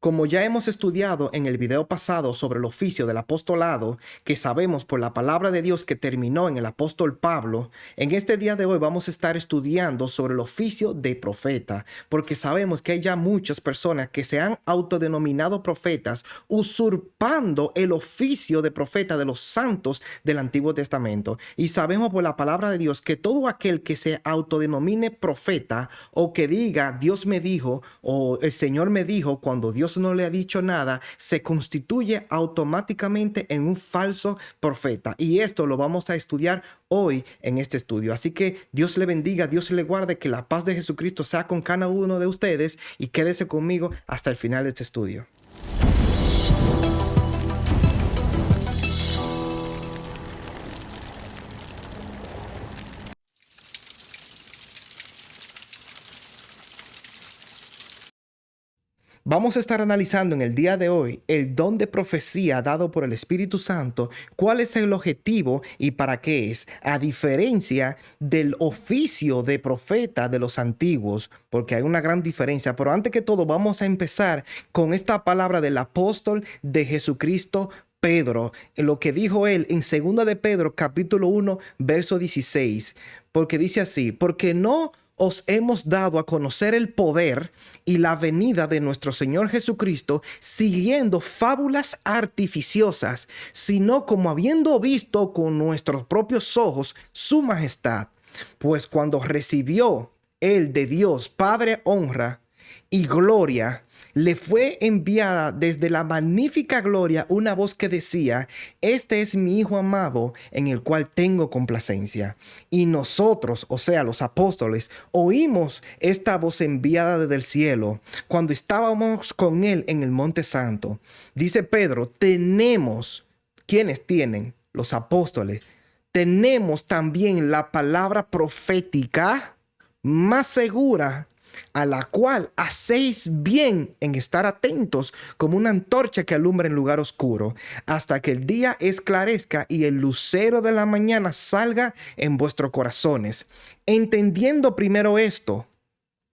Como ya hemos estudiado en el video pasado sobre el oficio del apostolado, que sabemos por la palabra de Dios que terminó en el apóstol Pablo, en este día de hoy vamos a estar estudiando sobre el oficio de profeta, porque sabemos que hay ya muchas personas que se han autodenominado profetas, usurpando el oficio de profeta de los santos del Antiguo Testamento. Y sabemos por la palabra de Dios que todo aquel que se autodenomine profeta o que diga Dios me dijo o el Señor me dijo cuando Dios no le ha dicho nada, se constituye automáticamente en un falso profeta. Y esto lo vamos a estudiar hoy en este estudio. Así que Dios le bendiga, Dios le guarde, que la paz de Jesucristo sea con cada uno de ustedes y quédese conmigo hasta el final de este estudio. Vamos a estar analizando en el día de hoy el don de profecía dado por el Espíritu Santo, cuál es el objetivo y para qué es, a diferencia del oficio de profeta de los antiguos, porque hay una gran diferencia. Pero antes que todo vamos a empezar con esta palabra del apóstol de Jesucristo, Pedro, en lo que dijo él en 2 de Pedro capítulo 1 verso 16, porque dice así: porque no os hemos dado a conocer el poder y la venida de nuestro Señor Jesucristo siguiendo fábulas artificiosas, sino como habiendo visto con nuestros propios ojos su majestad. Pues cuando recibió él de Dios Padre honra y gloria, le fue enviada desde la magnífica gloria una voz que decía: este es mi Hijo amado, en el cual tengo complacencia. Y nosotros, o sea, los apóstoles, oímos esta voz enviada desde el cielo cuando estábamos con él en el Monte Santo. Dice Pedro, tenemos, ¿quiénes tienen? Los apóstoles. Tenemos también la palabra profética más segura, a la cual hacéis bien en estar atentos como una antorcha que alumbra en lugar oscuro, hasta que el día esclarezca y el lucero de la mañana salga en vuestros corazones. Entendiendo primero esto,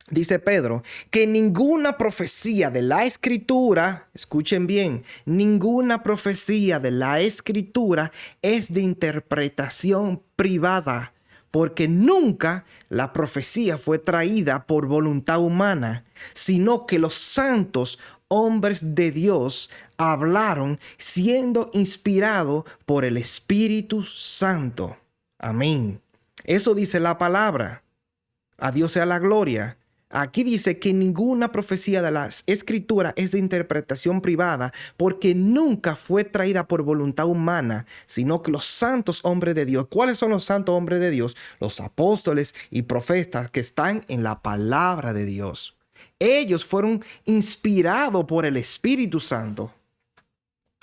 dice Pedro, que ninguna profecía de la Escritura, escuchen bien, ninguna profecía de la Escritura es de interpretación privada, porque nunca la profecía fue traída por voluntad humana, sino que los santos hombres de Dios hablaron siendo inspirados por el Espíritu Santo. Amén. Eso dice la palabra. A Dios sea la gloria. Aquí dice que ninguna profecía de las Escrituras es de interpretación privada, porque nunca fue traída por voluntad humana, sino que los santos hombres de Dios. ¿Cuáles son los santos hombres de Dios? Los apóstoles y profetas que están en la palabra de Dios. Ellos fueron inspirados por el Espíritu Santo.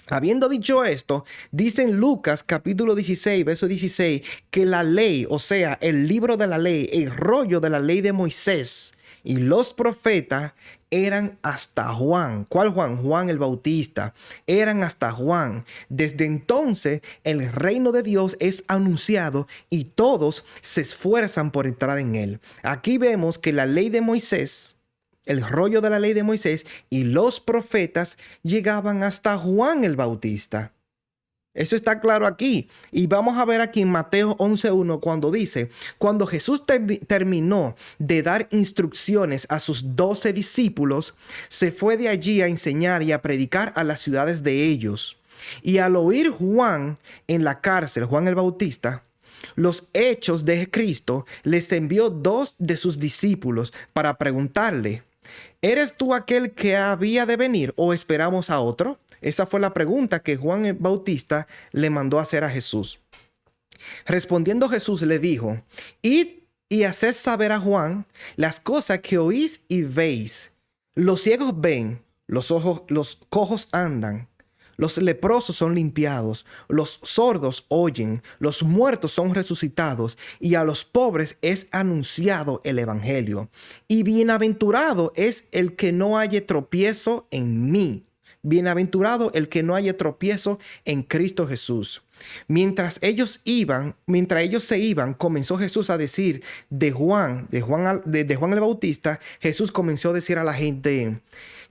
Habiendo dicho esto, dice en Lucas capítulo 16, verso 16, que la ley, o sea, el libro de la ley, el rollo de la ley de Moisés y los profetas eran hasta Juan. ¿Cuál Juan? Juan el Bautista. Eran hasta Juan. Desde entonces el reino de Dios es anunciado y todos se esfuerzan por entrar en él. Aquí vemos que la ley de Moisés, el rollo de la ley de Moisés y los profetas llegaban hasta Juan el Bautista. Eso está claro aquí. Y vamos a ver aquí en Mateo 11:1 cuando dice: cuando Jesús terminó de dar instrucciones a sus 12 discípulos, se fue de allí a enseñar y a predicar a las ciudades de ellos. Y al oír Juan en la cárcel, Juan el Bautista, los hechos de Cristo, les envió 2 de sus discípulos para preguntarle: ¿eres tú aquel que había de venir o esperamos a otro? Esa fue la pregunta que Juan el Bautista le mandó hacer a Jesús. Respondiendo Jesús le dijo: id y haced saber a Juan las cosas que oís y veis. Los ciegos ven, los cojos andan, los leprosos son limpiados, los sordos oyen, los muertos son resucitados, y a los pobres es anunciado el evangelio. Y bienaventurado es el que no halle tropiezo en mí. Bienaventurado el que no haya tropiezo en Cristo Jesús. Mientras ellos se iban, comenzó Jesús a decir de Juan el Bautista. Jesús comenzó a decir a la gente: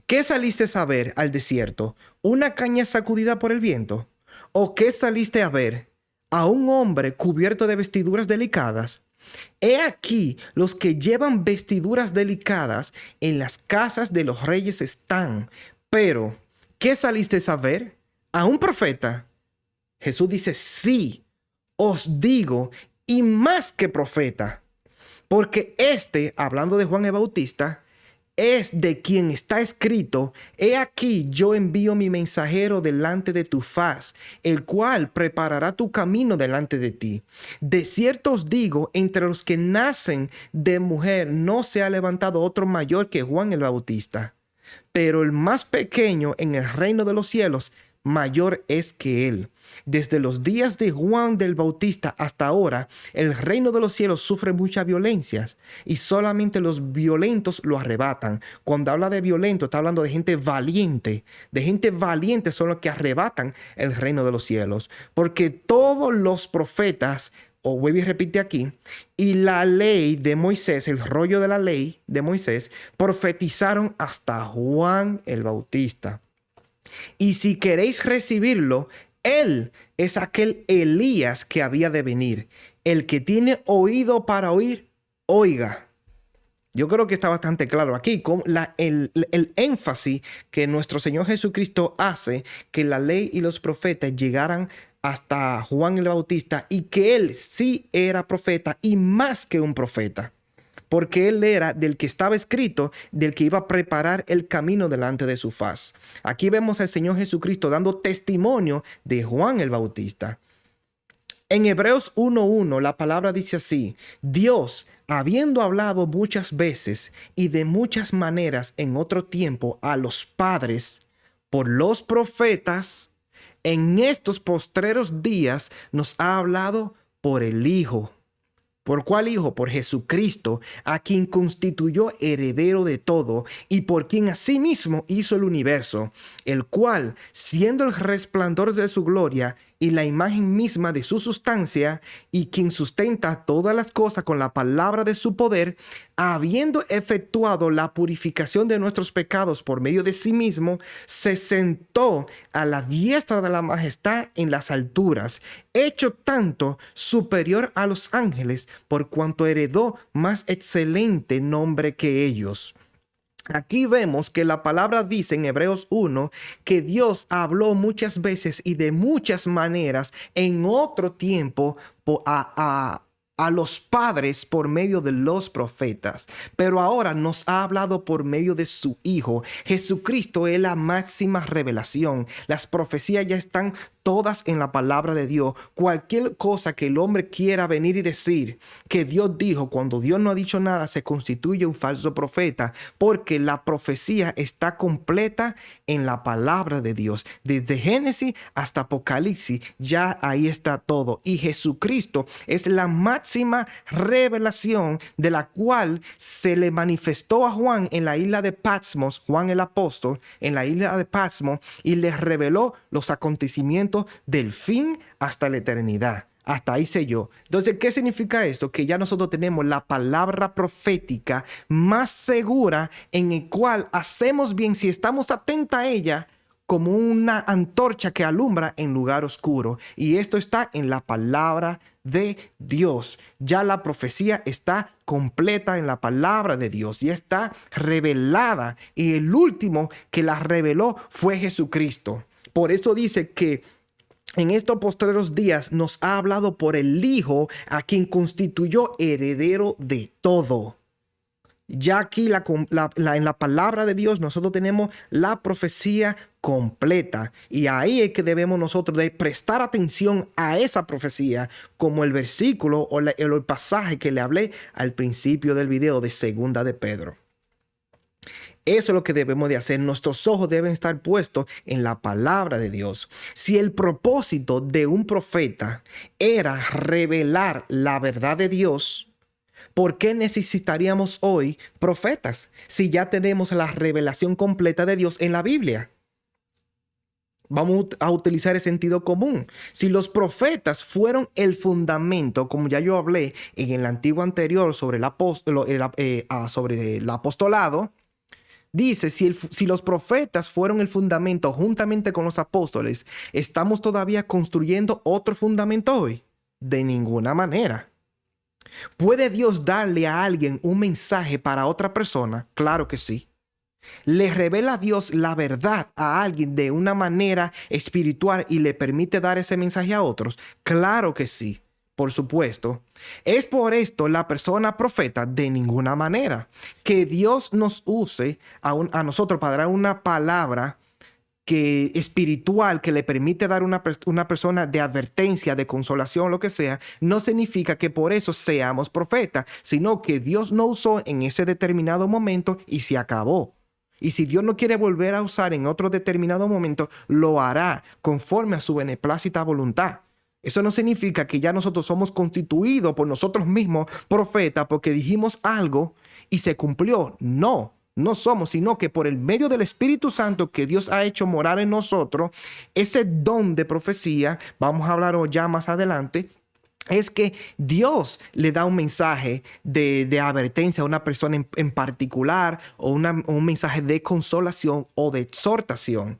¿Qué saliste a ver al desierto? ¿Una caña sacudida por el viento? ¿O qué saliste a ver? ¿A un hombre cubierto de vestiduras delicadas? He aquí, los que llevan vestiduras delicadas en las casas de los reyes están. Pero, ¿qué saliste a ver? ¿A un profeta? Jesús dice, sí, os digo, y más que profeta. Porque hablando de Juan el Bautista, es de quien está escrito: he aquí yo envío mi mensajero delante de tu faz, el cual preparará tu camino delante de ti. De cierto os digo, entre los que nacen de mujer no se ha levantado otro mayor que Juan el Bautista, pero el más pequeño en el reino de los cielos mayor es que él. Desde los días de Juan del Bautista hasta ahora, el reino de los cielos sufre muchas violencias y solamente los violentos lo arrebatan. Cuando habla de violento, está hablando de gente valiente. De gente valiente son los que arrebatan el reino de los cielos. Porque todos los profetas, o vuelvo y repite aquí, y la ley de Moisés, el rollo de la ley de Moisés, profetizaron hasta Juan el Bautista. Y si queréis recibirlo, él es aquel Elías que había de venir. El que tiene oído para oír, oiga. Yo creo que está bastante claro aquí con el énfasis que nuestro Señor Jesucristo hace que la ley y los profetas llegaran hasta Juan el Bautista y que él sí era profeta y más que un profeta. Porque él era del que estaba escrito, del que iba a preparar el camino delante de su faz. Aquí vemos al Señor Jesucristo dando testimonio de Juan el Bautista. En Hebreos 1:1 la palabra dice así: Dios, habiendo hablado muchas veces y de muchas maneras en otro tiempo a los padres por los profetas, en estos postreros días nos ha hablado por el Hijo. ¿Por cuál Hijo? Por Jesucristo, a quien constituyó heredero de todo y por quien asimismo hizo el universo, el cual, siendo el resplandor de su gloria y la imagen misma de su sustancia, y quien sustenta todas las cosas con la palabra de su poder, habiendo efectuado la purificación de nuestros pecados por medio de sí mismo, se sentó a la diestra de la majestad en las alturas, hecho tanto superior a los ángeles, por cuanto heredó más excelente nombre que ellos. Aquí vemos que la palabra dice en Hebreos 1 que Dios habló muchas veces y de muchas maneras en otro tiempo a los padres por medio de los profetas, pero ahora nos ha hablado por medio de su Hijo. Jesucristo es la máxima revelación. Las profecías ya están todas en la palabra de Dios. Cualquier cosa que el hombre quiera venir y decir que Dios dijo, cuando Dios no ha dicho nada, se constituye un falso profeta, porque la profecía está completa en la palabra de Dios. Desde Génesis hasta Apocalipsis, ya ahí está todo. Y Jesucristo es la máxima revelación, de la cual se le manifestó a Juan en la isla de Patmos, Juan el apóstol, en la isla de Patmos, y le reveló los acontecimientos del fin hasta la eternidad. Hasta ahí selló. Entonces, ¿qué significa esto? Que ya nosotros tenemos la palabra profética más segura, en el cual hacemos bien si estamos atentos a ella, como una antorcha que alumbra en lugar oscuro. Y esto está en la palabra de Dios. Ya la profecía está completa en la palabra de Dios y está revelada. Y el último que la reveló fue Jesucristo. Por eso dice que en estos postreros días nos ha hablado por el Hijo, a quien constituyó heredero de todo. Ya aquí en la palabra de Dios nosotros tenemos la profecía completa, y ahí es que debemos nosotros de prestar atención a esa profecía, como el versículo o el pasaje que le hablé al principio del video de Segunda de Pedro. Eso es lo que debemos de hacer. Nuestros ojos deben estar puestos en la palabra de Dios. Si el propósito de un profeta era revelar la verdad de Dios, ¿por qué necesitaríamos hoy profetas si ya tenemos la revelación completa de Dios en la Biblia? Vamos a utilizar el sentido común. Si los profetas fueron el fundamento, como ya yo hablé en el antiguo anterior sobre el apostolado, Dice, si los profetas fueron el fundamento juntamente con los apóstoles, ¿estamos todavía construyendo otro fundamento hoy? De ninguna manera. ¿Puede Dios darle a alguien un mensaje para otra persona? Claro que sí. ¿Le revela Dios la verdad a alguien de una manera espiritual y le permite dar ese mensaje a otros? Claro que sí, por supuesto. ¿Es por esto la persona profeta? De ninguna manera. Que Dios nos use a nosotros para dar una palabra espiritual que le permite dar una persona de advertencia, de consolación, lo que sea, no significa que por eso seamos profetas, sino que Dios nos usó en ese determinado momento y se acabó. Y si Dios no quiere volver a usar en otro determinado momento, lo hará conforme a su beneplácita voluntad. Eso no significa que ya nosotros somos constituidos por nosotros mismos profetas porque dijimos algo y se cumplió. No. No somos, sino que por el medio del Espíritu Santo que Dios ha hecho morar en nosotros, ese don de profecía, vamos a hablar ya más adelante, es que Dios le da un mensaje de advertencia a una persona en particular o un mensaje de consolación o de exhortación.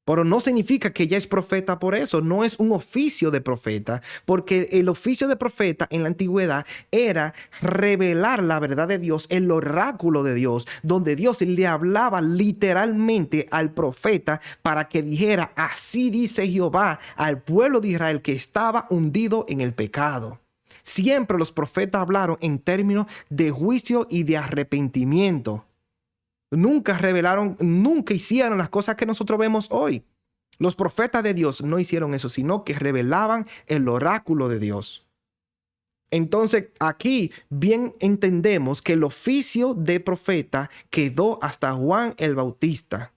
Pero no significa que ella es profeta por eso, no es un oficio de profeta, porque el oficio de profeta en la antigüedad era revelar la verdad de Dios, el oráculo de Dios, donde Dios le hablaba literalmente al profeta para que dijera, así dice Jehová al pueblo de Israel que estaba hundido en el pecado. Siempre los profetas hablaron en términos de juicio y de arrepentimiento. Nunca revelaron, nunca hicieron las cosas que nosotros vemos hoy. Los profetas de Dios no hicieron eso, sino que revelaban el oráculo de Dios. Entonces, aquí bien entendemos que el oficio de profeta quedó hasta Juan el Bautista.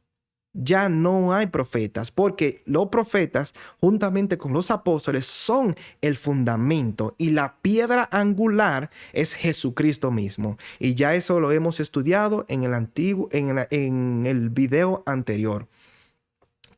Ya no hay profetas, porque los profetas, juntamente con los apóstoles, son el fundamento y la piedra angular es Jesucristo mismo. Y ya eso lo hemos estudiado en el video anterior.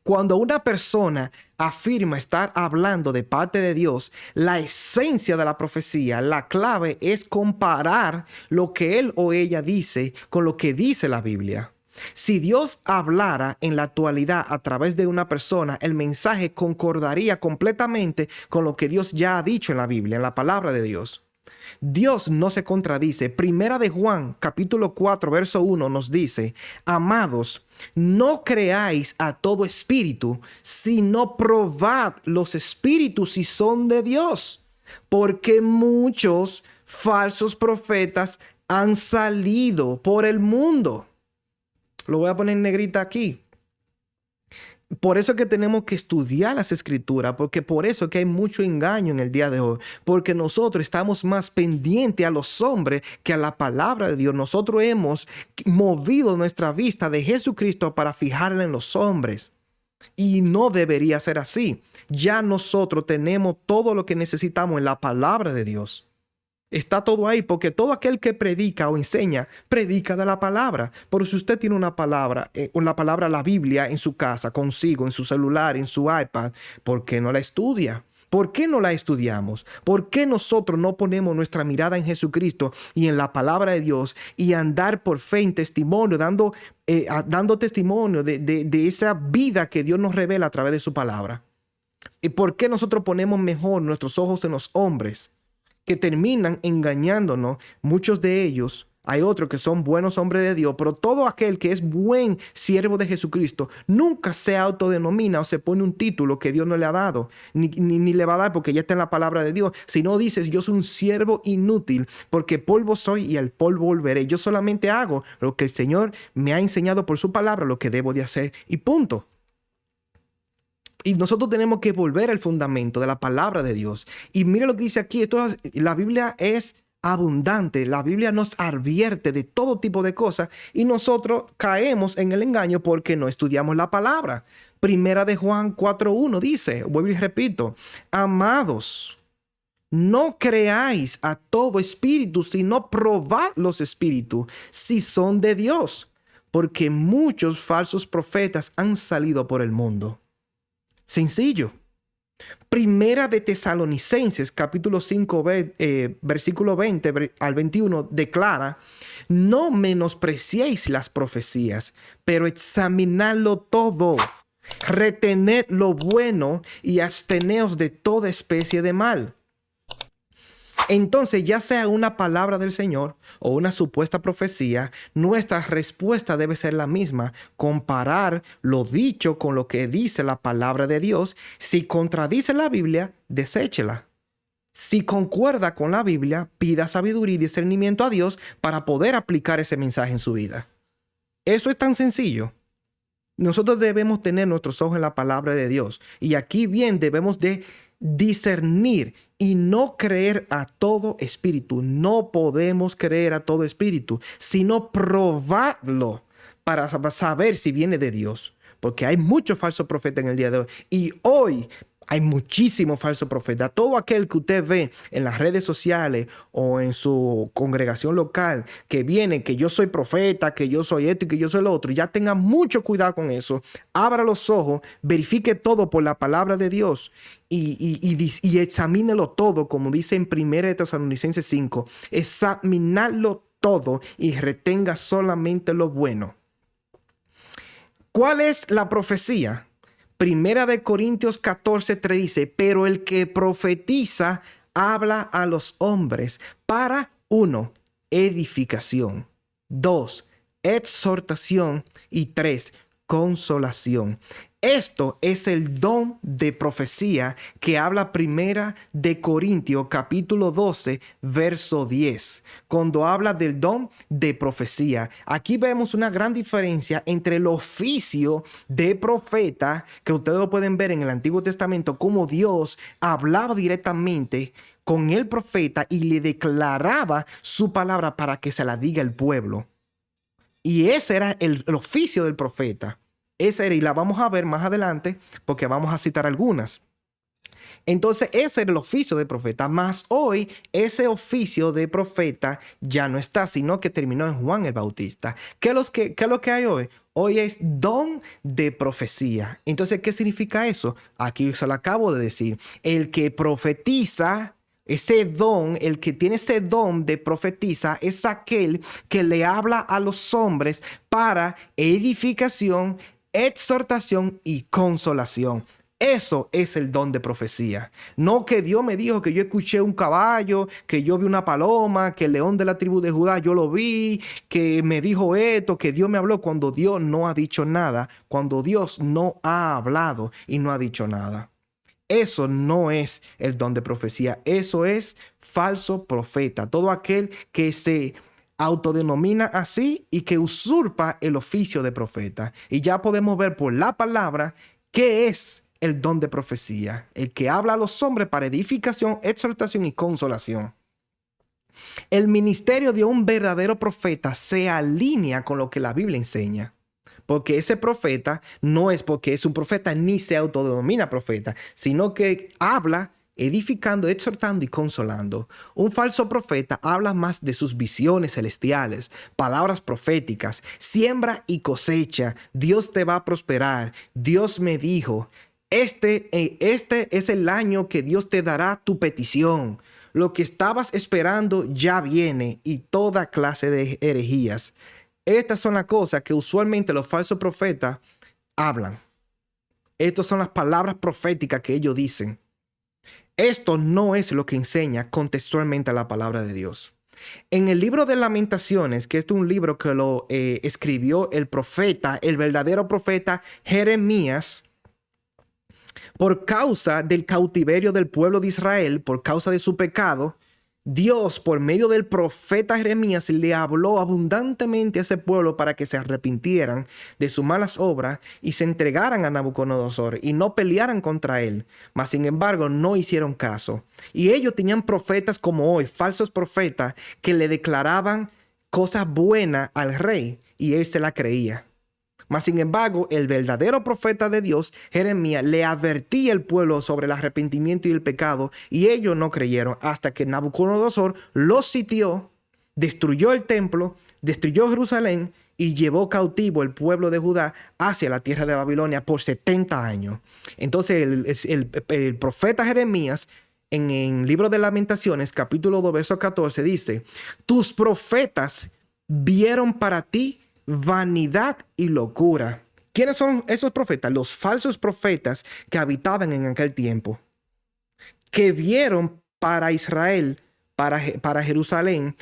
Cuando una persona afirma estar hablando de parte de Dios, la esencia de la profecía, la clave es comparar lo que él o ella dice con lo que dice la Biblia. Si Dios hablara en la actualidad a través de una persona, el mensaje concordaría completamente con lo que Dios ya ha dicho en la Biblia, en la palabra de Dios. Dios no se contradice. Primera de Juan, capítulo 4, verso 1 nos dice, amados, no creáis a todo espíritu, sino probad los espíritus si son de Dios, porque muchos falsos profetas han salido por el mundo. Lo voy a poner en negrita aquí. Por eso es que tenemos que estudiar las escrituras, porque por eso es que hay mucho engaño en el día de hoy, porque nosotros estamos más pendientes a los hombres que a la palabra de Dios. Nosotros hemos movido nuestra vista de Jesucristo para fijarla en los hombres. Y no debería ser así. Ya nosotros tenemos todo lo que necesitamos en la palabra de Dios. Está todo ahí, porque todo aquel que predica o enseña, predica de la palabra. Pero si usted tiene una palabra, la Biblia en su casa, consigo, en su celular, en su iPad, ¿por qué no la estudia? ¿Por qué no la estudiamos? ¿Por qué nosotros no ponemos nuestra mirada en Jesucristo y en la palabra de Dios y andar por fe en testimonio, dando testimonio de esa vida que Dios nos revela a través de su palabra? ¿Y por qué nosotros ponemos mejor nuestros ojos en los hombres que terminan engañándonos? Muchos de ellos, hay otros que son buenos hombres de Dios, pero todo aquel que es buen siervo de Jesucristo nunca se autodenomina o se pone un título que Dios no le ha dado, ni le va a dar porque ya está en la palabra de Dios, sino dices, yo soy un siervo inútil porque polvo soy y al polvo volveré. Yo solamente hago lo que el Señor me ha enseñado por su palabra, lo que debo de hacer y punto. Y nosotros tenemos que volver al fundamento de la palabra de Dios. Y mire lo que dice aquí. La Biblia es abundante. La Biblia nos advierte de todo tipo de cosas. Y nosotros caemos en el engaño porque no estudiamos la palabra. Primera de Juan 4:1 dice, vuelvo y repito, amados, no creáis a todo espíritu, sino probad los espíritus si son de Dios. Porque muchos falsos profetas han salido por el mundo. Sencillo. Primera de Tesalonicenses, capítulo 5, versículo 20 al 21, declara: no menospreciéis las profecías, pero examinadlo todo. Retened lo bueno y absteneos de toda especie de mal. Entonces, ya sea una palabra del Señor o una supuesta profecía, nuestra respuesta debe ser la misma: comparar lo dicho con lo que dice la palabra de Dios. Si contradice la Biblia, deséchela. Si concuerda con la Biblia, pida sabiduría y discernimiento a Dios para poder aplicar ese mensaje en su vida. Eso es tan sencillo. Nosotros debemos tener nuestros ojos en la palabra de Dios. Y aquí bien debemos de discernir y no creer a todo espíritu. No podemos creer a todo espíritu, sino probarlo para saber si viene de Dios. Porque hay muchos falsos profetas en el día de hoy. Y hoy hay muchísimos falsos profetas. Todo aquel que usted ve en las redes sociales o en su congregación local que viene, que yo soy profeta, que yo soy esto y que yo soy lo otro, ya tenga mucho cuidado con eso. Abra los ojos, verifique todo por la palabra de Dios y examínelo todo, como dice en 1 Tesalonicenses 5. Examinarlo todo y retenga solamente lo bueno. ¿Cuál es la profecía? Primera de Corintios 14:3 dice: pero el que profetiza habla a los hombres para 1, edificación, 2, exhortación y 3, consolación. Esto es el don de profecía que habla Primera de Corintios capítulo 12, verso 10. Cuando habla del don de profecía, aquí vemos una gran diferencia entre el oficio de profeta, que ustedes lo pueden ver en el Antiguo Testamento, como Dios hablaba directamente con el profeta y le declaraba su palabra para que se la diga el pueblo. Y ese era el oficio del profeta. Esa era, y la vamos a ver más adelante porque vamos a citar algunas. Entonces ese era el oficio de profeta, mas hoy ese oficio de profeta ya no está, sino que terminó en Juan el Bautista. ¿Qué es lo que hay hoy? Hoy es don de profecía. Entonces, ¿qué significa eso? Aquí se lo acabo de decir. El que profetiza, ese don, el que tiene ese don de profetiza, es aquel que le habla a los hombres para edificación, exhortación y consolación. Eso es el don de profecía. No que Dios me dijo que yo escuché un caballo, que yo vi una paloma, que el león de la tribu de Judá yo lo vi, que me dijo esto, que Dios me habló, cuando Dios no ha dicho nada, cuando Dios no ha hablado y no ha dicho nada. Eso no es el don de profecía. Eso es falso profeta. Todo aquel que se autodenomina así y que usurpa el oficio de profeta. Y ya podemos ver por la palabra qué es el don de profecía: el que habla a los hombres para edificación, exhortación y consolación. El ministerio de un verdadero profeta se alinea con lo que la Biblia enseña. Porque ese profeta no es porque es un profeta ni se autodenomina profeta, sino que habla edificando, exhortando y consolando. Un falso profeta habla más de sus visiones celestiales, palabras proféticas, siembra y cosecha. Dios te va a prosperar. Dios me dijo, este es el año que Dios te dará tu petición. Lo que estabas esperando ya viene, y toda clase de herejías. Estas son las cosas que usualmente los falsos profetas hablan. Estas son las palabras proféticas que ellos dicen. Esto no es lo que enseña contextualmente la palabra de Dios. En el libro de Lamentaciones, que es un libro que lo escribió el profeta, el verdadero profeta Jeremías, por causa del cautiverio del pueblo de Israel, por causa de su pecado, Dios, por medio del profeta Jeremías, le habló abundantemente a ese pueblo para que se arrepintieran de sus malas obras y se entregaran a Nabucodonosor y no pelearan contra él. Mas, sin embargo, no hicieron caso. Y ellos tenían profetas como hoy, falsos profetas, que le declaraban cosas buenas al rey y él se la creía. Mas, sin embargo, el verdadero profeta de Dios, Jeremías, le advertía al pueblo sobre el arrepentimiento y el pecado, y ellos no creyeron hasta que Nabucodonosor los sitió, destruyó el templo, destruyó Jerusalén y llevó cautivo el pueblo de Judá hacia la tierra de Babilonia por 70 años. Entonces el profeta Jeremías en el libro de Lamentaciones, capítulo 2, verso 14, dice: tus profetas vieron para ti vanidad y locura. ¿Quiénes son esos profetas? Los falsos profetas que habitaban en aquel tiempo, que vieron para Israel, para Jerusalén,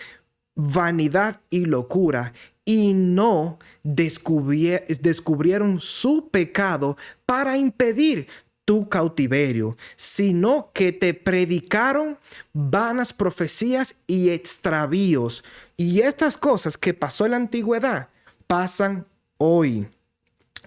vanidad y locura, y no descubrieron su pecado para impedir tu cautiverio, sino que te predicaron vanas profecías y extravíos. Y estas cosas que pasó en la antigüedad pasan hoy.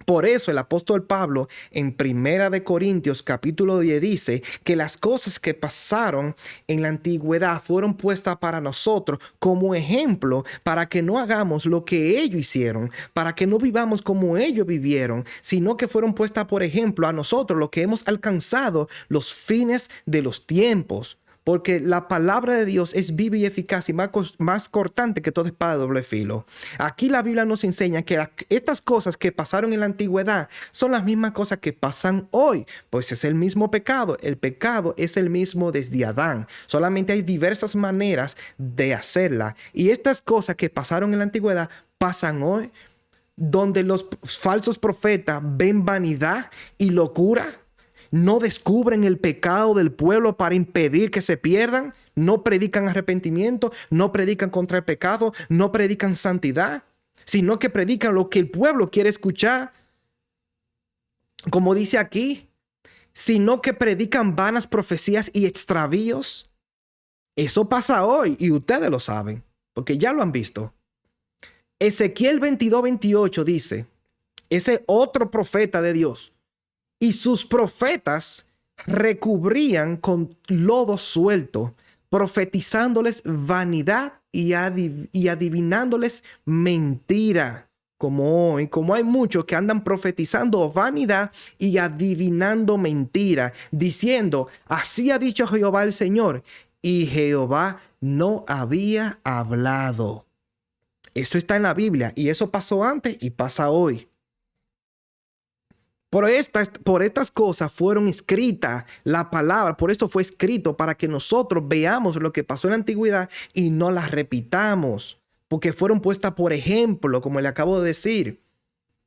Por eso el apóstol Pablo en Primera de Corintios capítulo 10 dice que las cosas que pasaron en la antigüedad fueron puestas para nosotros como ejemplo, para que no hagamos lo que ellos hicieron, para que no vivamos como ellos vivieron, sino que fueron puestas por ejemplo a nosotros, los que hemos alcanzado los fines de los tiempos. Porque la palabra de Dios es viva y eficaz y más cortante que toda espada de doble filo. Aquí la Biblia nos enseña que estas cosas que pasaron en la antigüedad son las mismas cosas que pasan hoy. Pues es el mismo pecado. El pecado es el mismo desde Adán. Solamente hay diversas maneras de hacerla. Y estas cosas que pasaron en la antigüedad pasan hoy, donde los falsos profetas ven vanidad y locura. No descubren el pecado del pueblo para impedir que se pierdan. No predican arrepentimiento, no predican contra el pecado, no predican santidad, sino que predican lo que el pueblo quiere escuchar. Como dice aquí, sino que predican vanas profecías y extravíos. Eso pasa hoy y ustedes lo saben, porque ya lo han visto. Ezequiel 22:28 dice, ese otro profeta de Dios: y sus profetas recubrían con lodo suelto, profetizándoles vanidad y adivinándoles mentira. Como hoy, como hay muchos que andan profetizando vanidad y adivinando mentira, diciendo: así ha dicho Jehová el Señor, y Jehová no había hablado. Eso está en la Biblia y eso pasó antes y pasa hoy. Por estas cosas fueron escritas la palabra, por esto fue escrito para que nosotros veamos lo que pasó en la antigüedad y no las repitamos, porque fueron puestas por ejemplo, como le acabo de decir.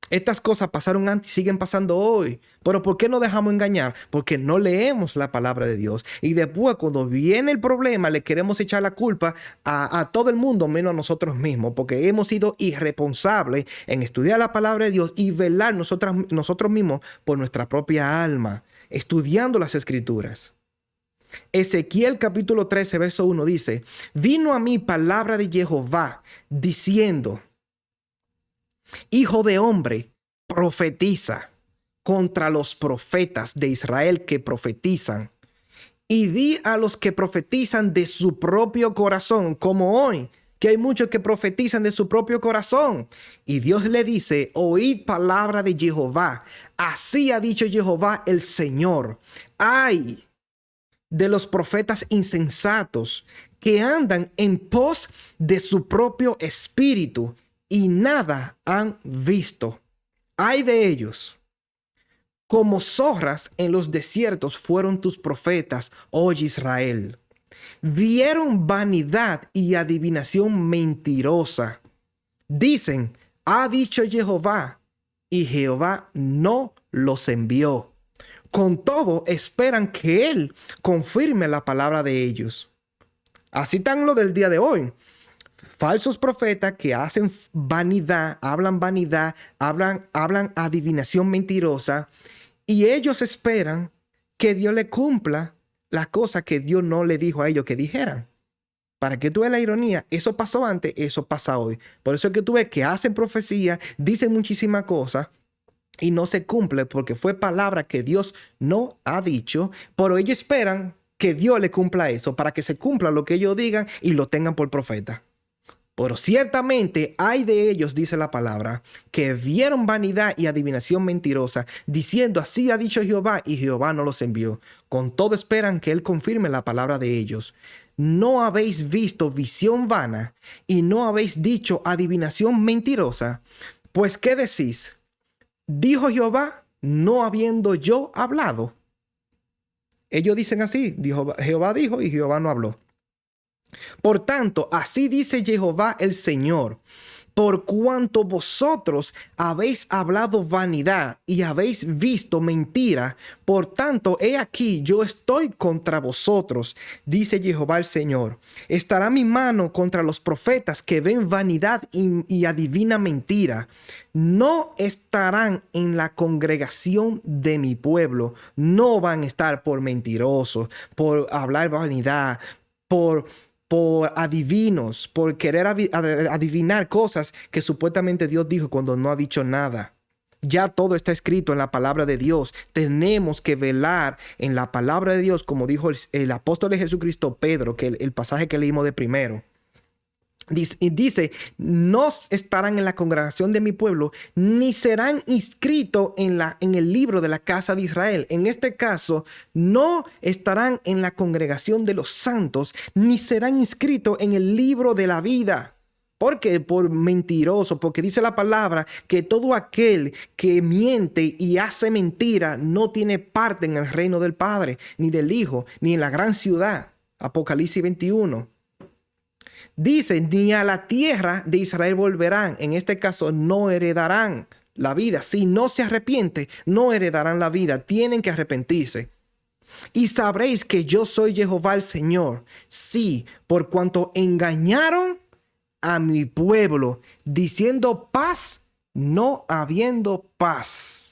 Estas cosas pasaron antes y siguen pasando hoy. Pero ¿por qué nos dejamos engañar? Porque no leemos la palabra de Dios. Y después, cuando viene el problema, le queremos echar la culpa a todo el mundo, menos a nosotros mismos. Porque hemos sido irresponsables en estudiar la palabra de Dios y velar nosotros mismos por nuestra propia alma, estudiando las Escrituras. Ezequiel capítulo 13, verso 1 dice: vino a mí palabra de Jehová, diciendo: hijo de hombre, profetiza contra los profetas de Israel que profetizan, y di a los que profetizan de su propio corazón, como hoy, que hay muchos que profetizan de su propio corazón. Y Dios le dice: oíd palabra de Jehová, así ha dicho Jehová el Señor. Ay de los profetas insensatos que andan en pos de su propio espíritu y nada han visto. Ay de ellos. Como zorras en los desiertos fueron tus profetas, oh Israel. Vieron vanidad y adivinación mentirosa. Dicen: ha dicho Jehová, y Jehová no los envió. Con todo esperan que Él confirme la palabra de ellos. Así están lo del día de hoy. Falsos profetas que hacen vanidad, hablan adivinación mentirosa, y ellos esperan que Dios le cumpla las cosas que Dios no le dijo a ellos que dijeran. Para que tú veas la ironía, eso pasó antes, eso pasa hoy. Por eso es que tú ves que hacen profecía, dicen muchísimas cosas y no se cumple porque fue palabra que Dios no ha dicho, pero ellos esperan que Dios le cumpla eso para que se cumpla lo que ellos digan y lo tengan por profeta. Pero ciertamente hay de ellos, dice la palabra, que vieron vanidad y adivinación mentirosa, diciendo: así ha dicho Jehová, y Jehová no los envió. Con todo esperan que Él confirme la palabra de ellos. ¿no habéis visto visión vana y no habéis dicho adivinación mentirosa? Pues, ¿qué decís? ¿Dijo Jehová, no habiendo yo hablado? Ellos dicen así, Jehová dijo y Jehová no habló. Por tanto, así dice Jehová el Señor: por cuanto vosotros habéis hablado vanidad y habéis visto mentira, por tanto, he aquí, yo estoy contra vosotros, dice Jehová el Señor. Estará mi mano contra los profetas que ven vanidad y adivinan mentira. No estarán en la congregación de mi pueblo. No van a estar por mentirosos, por hablar vanidad, por adivinos, por querer adivinar cosas que supuestamente Dios dijo cuando no ha dicho nada. Ya todo está escrito en la palabra de Dios. Tenemos que velar en la palabra de Dios, como dijo el apóstol de Jesucristo Pedro, que el pasaje que leímos de primero. Dice, no estarán en la congregación de mi pueblo, ni serán inscritos en el libro de la casa de Israel. En este caso, no estarán en la congregación de los santos, ni serán inscritos en el libro de la vida. ¿Por qué? Por mentiroso, porque dice la palabra que todo aquel que miente y hace mentira no tiene parte en el reino del Padre, ni del Hijo, ni en la gran ciudad. Apocalipsis 21. Dice, ni a la tierra de Israel volverán. En este caso, no heredarán la vida. Si no se arrepiente, no heredarán la vida. Tienen que arrepentirse. Y sabréis que yo soy Jehová el Señor. Sí, por cuanto engañaron a mi pueblo, diciendo paz, no habiendo paz.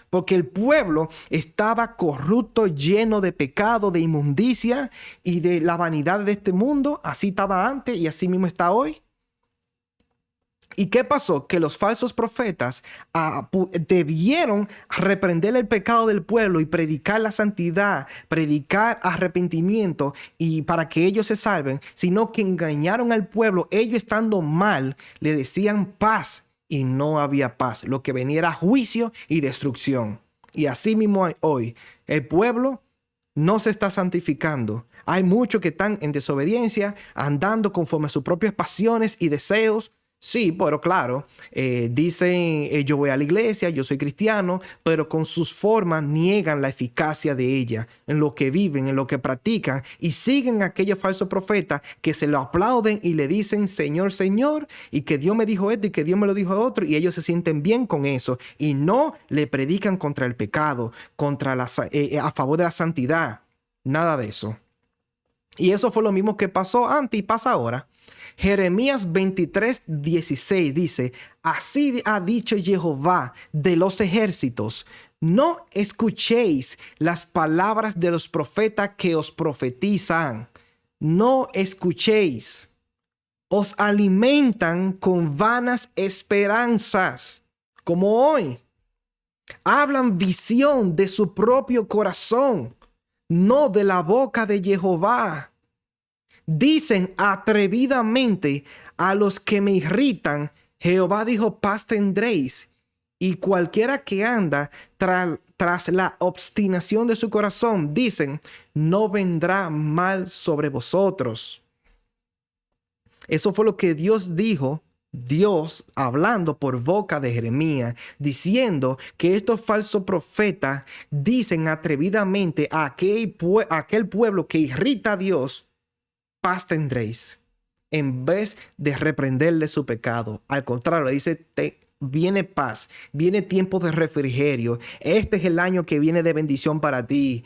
Porque el pueblo estaba corrupto, lleno de pecado, de inmundicia y de la vanidad de este mundo. Así estaba antes y así mismo está hoy. ¿Y qué pasó? Que los falsos profetas debieron reprender el pecado del pueblo y predicar la santidad, predicar arrepentimiento y para que ellos se salven, sino que engañaron al pueblo. Ellos estando mal, le decían paz. Y no había paz. Lo que venía era juicio y destrucción. Y así mismo hoy. El pueblo no se está santificando. Hay muchos que están en desobediencia, andando conforme a sus propias pasiones y deseos. Sí, pero claro, dicen yo voy a la iglesia, yo soy cristiano, pero con sus formas niegan la eficacia de ella, en lo que viven, en lo que practican, y siguen a aquellos falsos profetas que se lo aplauden y le dicen Señor, Señor, y que Dios me dijo esto y que Dios me lo dijo otro, y ellos se sienten bien con eso, y no le predican contra el pecado, a favor de la santidad, nada de eso. Y eso fue lo mismo que pasó antes y pasa ahora. Jeremías 23:16 dice, así ha dicho Jehová de los ejércitos, no escuchéis las palabras de los profetas que os profetizan, no escuchéis, os alimentan con vanas esperanzas, como hoy, hablan visión de su propio corazón, no de la boca de Jehová. Dicen atrevidamente a los que me irritan, Jehová dijo, paz tendréis. Y cualquiera que anda tras la obstinación de su corazón, dicen, no vendrá mal sobre vosotros. Eso fue lo que Dios dijo, Dios hablando por boca de Jeremías, diciendo que estos falsos profetas dicen atrevidamente a aquel pueblo que irrita a Dios, paz tendréis, en vez de reprenderle su pecado. Al contrario, le dice, viene paz, viene tiempo de refrigerio. Este es el año que viene de bendición para ti.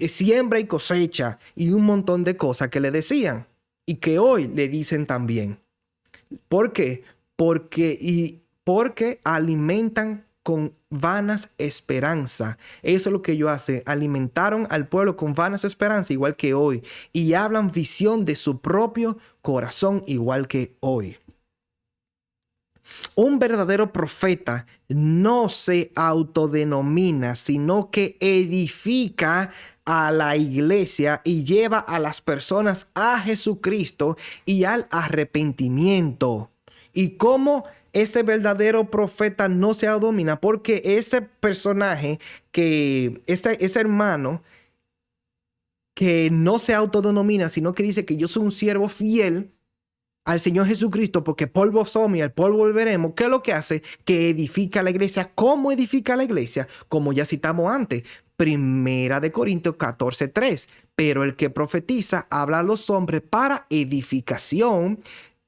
Siembra y cosecha y un montón de cosas que le decían y que hoy le dicen también. ¿Por qué? Porque alimentan con vanas esperanzas. Eso es lo que ellos hacen. Alimentaron al pueblo con vanas esperanzas, igual que hoy. Y hablan visión de su propio corazón, igual que hoy. Un verdadero profeta no se autodenomina, sino que edifica a la iglesia y lleva a las personas a Jesucristo y al arrepentimiento. ¿Y cómo ese verdadero profeta no se domina? Porque ese personaje, ese hermano que no se autodenomina, sino que dice que yo soy un siervo fiel al Señor Jesucristo, porque polvo somos y al polvo volveremos. ¿Qué es lo que hace? Que edifica la iglesia. ¿Cómo edifica la iglesia? Como ya citamos antes, Primera de Corintios 14:3. Pero el que profetiza habla a los hombres para edificación,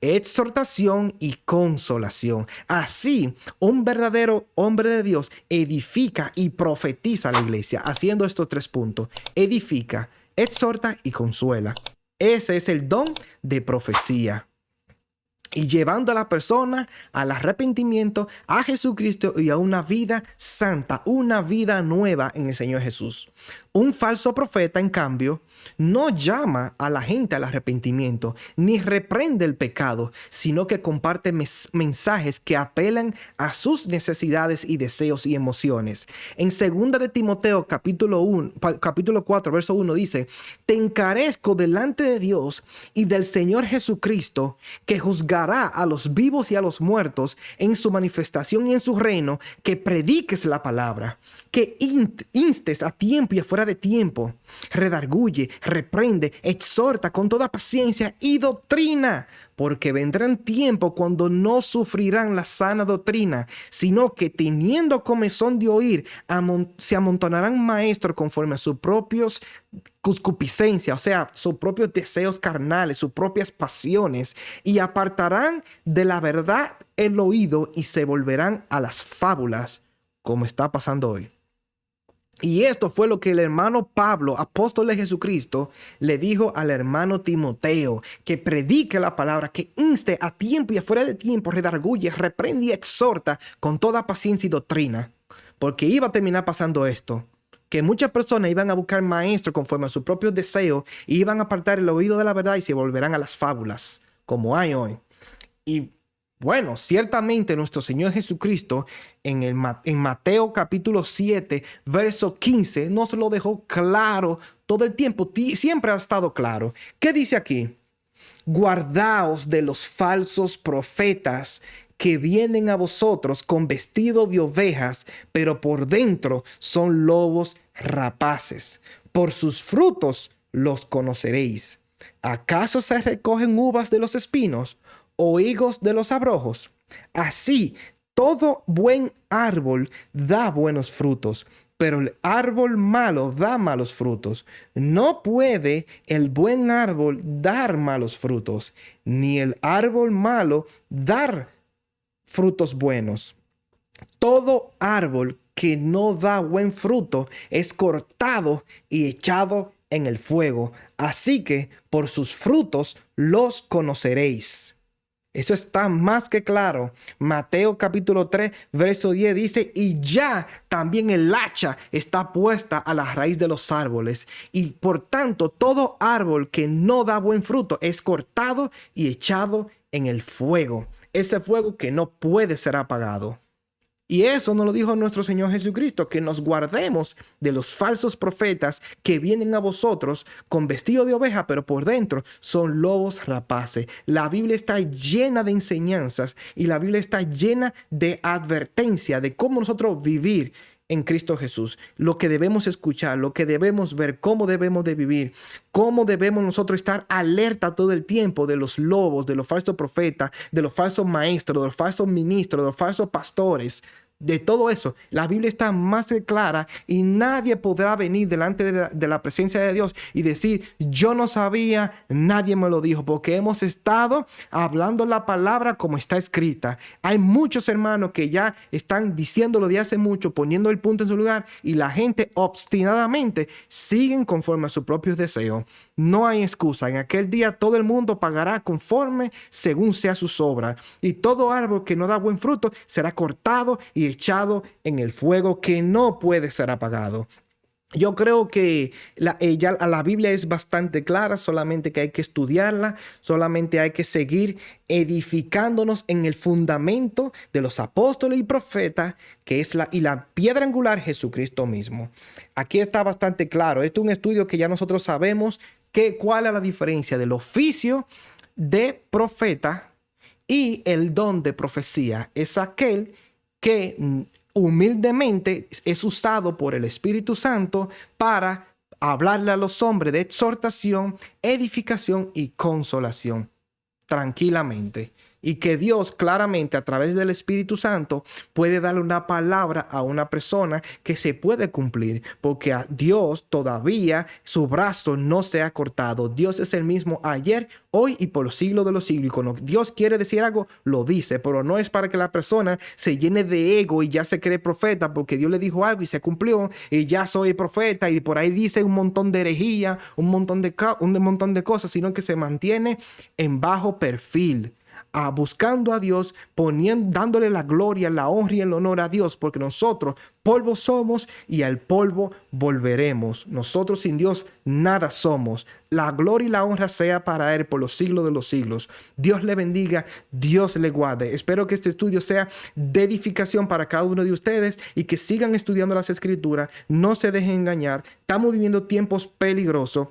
exhortación y consolación. Así, un verdadero hombre de Dios edifica y profetiza a la iglesia, haciendo estos 3 puntos: edifica, exhorta y consuela. Ese es el don de profecía. Y llevando a la persona al arrepentimiento, a Jesucristo y a una vida santa, una vida nueva en el Señor Jesús. Un falso profeta, en cambio, no llama a la gente al arrepentimiento, ni reprende el pecado, sino que comparte mensajes que apelan a sus necesidades y deseos y emociones. En 2 de Timoteo, capítulo 4, verso 1 dice: te encarezco delante de Dios y del Señor Jesucristo, que juzgará a los vivos y a los muertos en su manifestación y en su reino, que prediques la palabra, que instes a tiempo y afuera de tiempo, redarguye, reprende, exhorta con toda paciencia y doctrina, porque vendrán tiempos cuando no sufrirán la sana doctrina, sino que teniendo comezón de oír, se amontonarán maestros conforme a sus propios concupiscencias, o sea, sus propios deseos carnales, sus propias pasiones, y apartarán de la verdad el oído y se volverán a las fábulas, como está pasando hoy. Y esto fue lo que el hermano Pablo, apóstol de Jesucristo, le dijo al hermano Timoteo: que predique la palabra, que inste a tiempo y afuera de tiempo, redarguye, reprende y exhorta con toda paciencia y doctrina. Porque iba a terminar pasando esto, que muchas personas iban a buscar maestros conforme a sus propios deseos y iban a apartar el oído de la verdad y se volverán a las fábulas, como hay hoy. Y bueno, ciertamente nuestro Señor Jesucristo en Mateo capítulo 7, verso 15, nos lo dejó claro todo el tiempo. Siempre ha estado claro. ¿Qué dice aquí? Guardaos de los falsos profetas que vienen a vosotros con vestido de ovejas, pero por dentro son lobos rapaces. Por sus frutos los conoceréis. ¿Acaso se recogen uvas de los espinos o higos de los abrojos? Así, todo buen árbol da buenos frutos, pero el árbol malo da malos frutos. No puede el buen árbol dar malos frutos, ni el árbol malo dar frutos buenos. Todo árbol que no da buen fruto es cortado y echado en el fuego. Así que por sus frutos los conoceréis. Esto está más que claro. Mateo capítulo 3, verso 10 dice: y ya también el hacha está puesta a la raíz de los árboles. Y por tanto, todo árbol que no da buen fruto es cortado y echado en el fuego. Ese fuego que no puede ser apagado. Y eso nos lo dijo nuestro Señor Jesucristo, que nos guardemos de los falsos profetas que vienen a vosotros con vestido de oveja, pero por dentro son lobos rapaces. La Biblia está llena de enseñanzas y la Biblia está llena de advertencia de cómo nosotros vivir en Cristo Jesús, lo que debemos escuchar, lo que debemos ver, cómo debemos de vivir, cómo debemos nosotros estar alerta todo el tiempo de los lobos, de los falsos profetas, de los falsos maestros, de los falsos ministros, de los falsos pastores. De todo eso, la Biblia está más que clara y nadie podrá venir delante de la presencia de Dios y decir: yo no sabía, nadie me lo dijo, porque hemos estado hablando la palabra como está escrita. Hay muchos hermanos que ya están diciéndolo de hace mucho, poniendo el punto en su lugar, y la gente obstinadamente siguen conforme a sus propios deseos. No hay excusa. En aquel día todo el mundo pagará conforme según sea sus obras, y todo árbol que no da buen fruto será cortado y echado en el fuego que no puede ser apagado. Yo creo que la Biblia es bastante clara, solamente que hay que estudiarla, solamente hay que seguir edificándonos en el fundamento de los apóstoles y profetas, que es la piedra angular, Jesucristo mismo. Aquí está bastante claro. Este es un estudio que ya nosotros sabemos cuál es la diferencia del oficio de profeta y el don de profecía. Es aquel que humildemente es usado por el Espíritu Santo para hablarle a los hombres de exhortación, edificación y consolación, tranquilamente. Y que Dios claramente a través del Espíritu Santo puede darle una palabra a una persona que se puede cumplir, porque a Dios todavía su brazo no se ha cortado. Dios es el mismo ayer, hoy y por los siglos de los siglos. Y cuando Dios quiere decir algo, lo dice, pero no es para que la persona se llene de ego y ya se cree profeta porque Dios le dijo algo y se cumplió y ya soy profeta y por ahí dice un montón de herejía, un montón de cosas, sino que se mantiene en bajo perfil, buscando a Dios, dándole la gloria, la honra y el honor a Dios, porque nosotros polvo somos y al polvo volveremos. Nosotros sin Dios nada somos. La gloria y la honra sea para Él por los siglos de los siglos. Dios le bendiga, Dios le guarde. Espero que este estudio sea de edificación para cada uno de ustedes y que sigan estudiando las Escrituras. No se dejen engañar. Estamos viviendo tiempos peligrosos.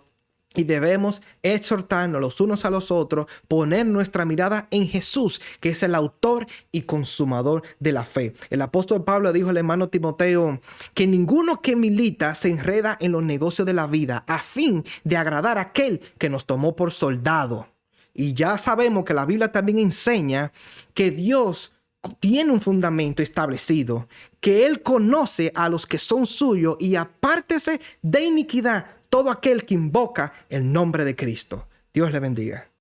Y debemos exhortarnos los unos a los otros, poner nuestra mirada en Jesús, que es el autor y consumador de la fe. El apóstol Pablo dijo al hermano Timoteo que ninguno que milita se enreda en los negocios de la vida a fin de agradar a aquel que nos tomó por soldado. Y ya sabemos que la Biblia también enseña que Dios tiene un fundamento establecido, que Él conoce a los que son suyos y apártese de iniquidad todo aquel que invoca el nombre de Cristo. Dios le bendiga.